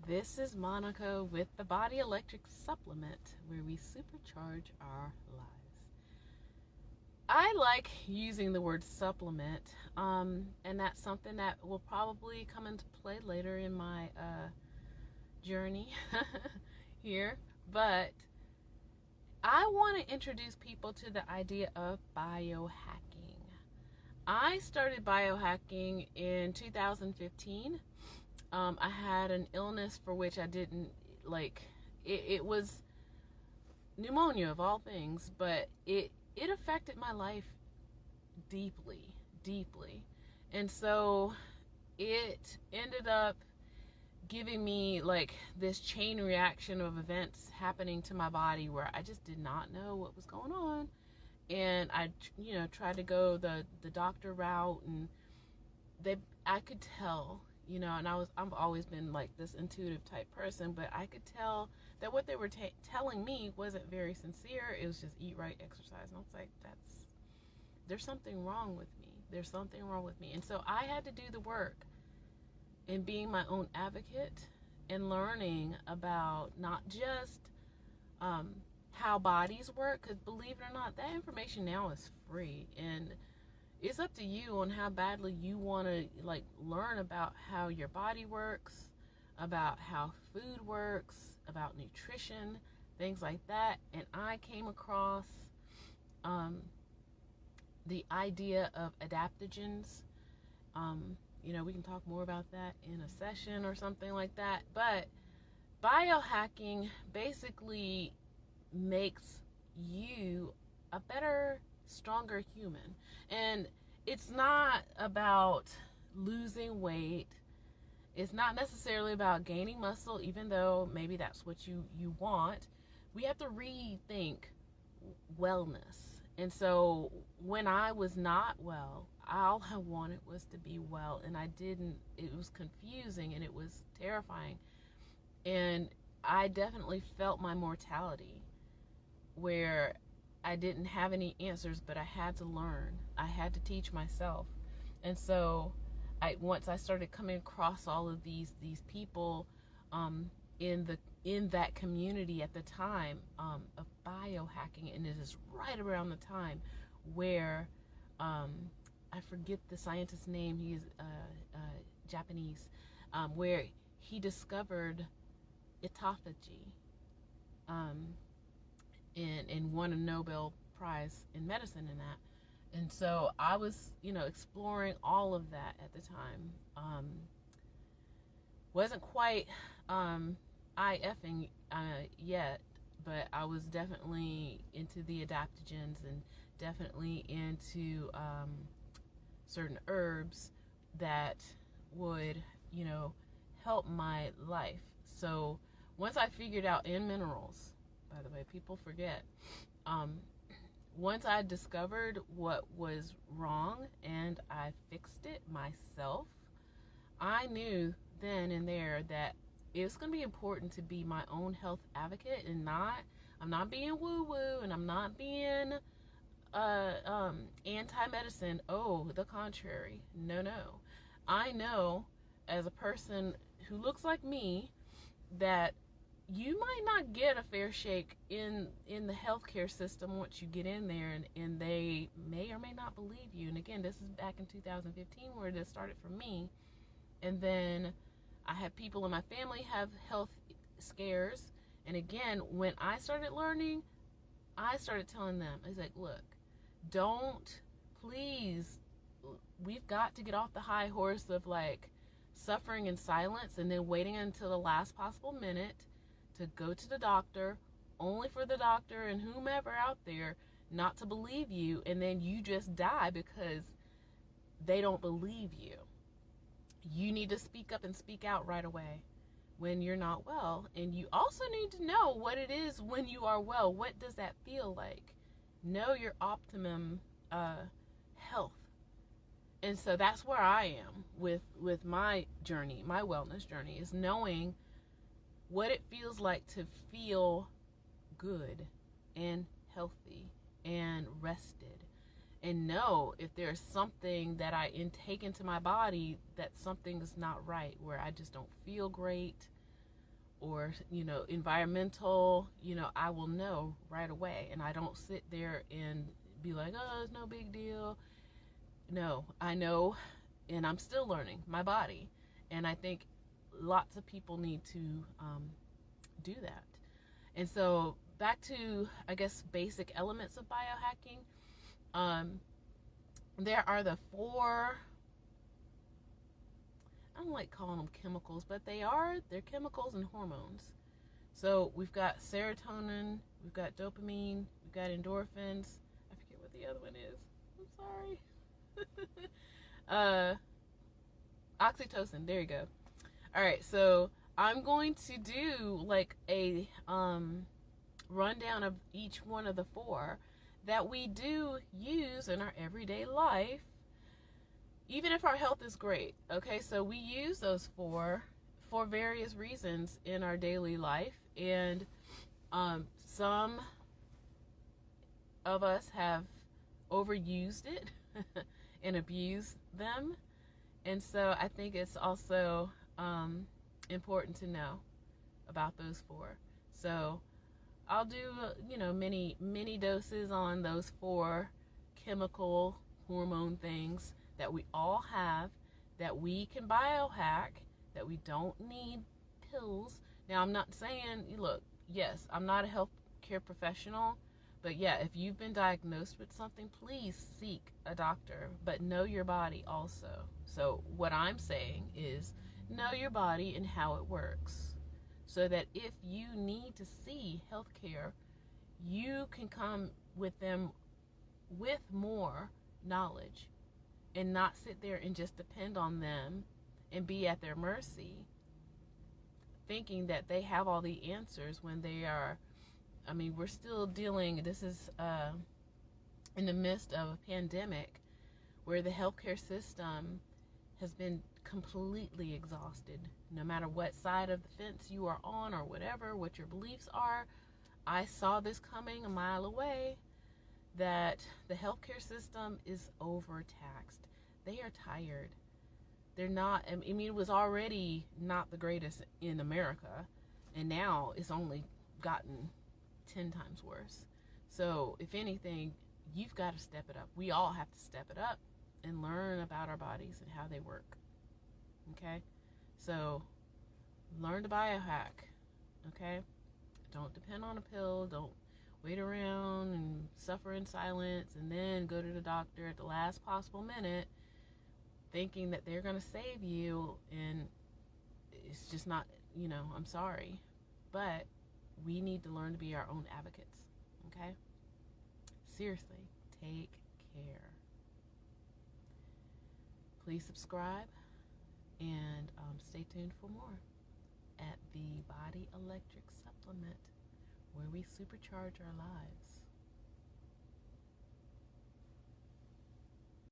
This is Monica with the Body Electric Supplement, where we supercharge our lives. I like using the word supplement, and that's something that will probably come into play later in my journey here. But I want to introduce people to the idea of biohacking. I started biohacking in 2015. I had an illness for which I didn't like. It was pneumonia of all things, but it affected my life deeply, deeply, and so it ended up giving me like this chain reaction of events happening to my body where I just did not know what was going on, and I tried to go the doctor route, and I could tell, and I've always been like this intuitive type person, but I could tell that what they were telling me wasn't very sincere. It was just eat right, exercise, and I was like, there's something wrong with me. There's something wrong with me. And so I had to do the work in being my own advocate and learning about not just how bodies work, because believe it or not, that information now is free, and it's up to you on how badly you want to learn about how your body works, about how food works, about nutrition, things like that. And I came across the idea of adaptogens. We can talk more about that in a session or something like that. But biohacking basically makes you a better, stronger human. And it's not about losing weight. It's not necessarily about gaining muscle, even though maybe that's what you want. We have to rethink wellness. And so when I was not well, all I wanted was to be well, and I didn't. It was confusing and it was terrifying. And I definitely felt my mortality, where I didn't have any answers, but I had to learn. I had to teach myself. And so once I started coming across all of these people in that community at the time of biohacking, and it is right around the time where I forget the scientist's name. He's Japanese, where he discovered autophagy. And won a Nobel Prize in medicine in that. And so I was, exploring all of that at the time. Wasn't quite IFing yet, but I was definitely into the adaptogens and definitely into certain herbs that would, help my life. So once I figured out, in minerals, by the way, people forget. Once I discovered what was wrong and I fixed it myself, I knew then and there that it's going to be important to be my own health advocate, and I'm not being woo-woo, and I'm not being anti-medicine. Oh, the contrary. No. I know, as a person who looks like me, that you might not get a fair shake in the healthcare system once you get in there, and they may or may not believe you. And again, this is back in 2015 where this started for me. And then I had people in my family have health scares. And again, when I started learning, I started telling them, I was like, look, please, we've got to get off the high horse of suffering in silence and then waiting until the last possible minute to go to the doctor, only for the doctor and whomever out there not to believe you, and then you just die because they don't believe you. You need to speak up and speak out right away when you're not well. And you also need to know what it is when you are well. What does that feel like? Know your optimum health. And so that's where I am with my journey, my wellness journey, is knowing what it feels like to feel good and healthy and rested, and know if there's something that I intake into my body that something's not right, where I just don't feel great, or, environmental, I will know right away. And I don't sit there and be like, oh, it's no big deal. No, I know, and I'm still learning my body. And I think lots of people need to do that. And so back to, I guess, basic elements of biohacking. There are the four, I don't like calling them chemicals, but they're chemicals and hormones. So we've got serotonin, we've got dopamine, we've got endorphins. I forget what the other one is. I'm sorry. Oxytocin. There you go. All right, so I'm going to do like a rundown of each one of the four that we do use in our everyday life, even if our health is great. Okay, so we use those four for various reasons in our daily life, and some of us have overused it and abused them. And so I think it's also important to know about those four. So I'll do, many doses on those four chemical hormone things that we all have, that we can biohack, that we don't need pills. Now, I'm not saying, look, yes, I'm not a healthcare professional, but yeah, if you've been diagnosed with something, please seek a doctor, but know your body also. So what I'm saying is know your body and how it works, so that if you need to see healthcare, you can come with them with more knowledge and not sit there and just depend on them and be at their mercy, thinking that they have all the answers when they are, we're still dealing, this is in the midst of a pandemic where the healthcare system has been completely exhausted. No matter what side of the fence you are on or whatever, what your beliefs are, I saw this coming a mile away, that the healthcare system is overtaxed. They are tired. They're not, it was already not the greatest in America, and now it's only gotten 10 times worse. So if anything, you've got to step it up. We all have to step it up and learn about our bodies and how they work. Okay? So learn to biohack. Okay? Don't depend on a pill. Don't wait around and suffer in silence and then go to the doctor at the last possible minute thinking that they're going to save you, and it's just not, I'm sorry. But we need to learn to be our own advocates. Okay? Seriously, take care. Please subscribe and stay tuned for more at the Body Electric Supplement, where we supercharge our lives.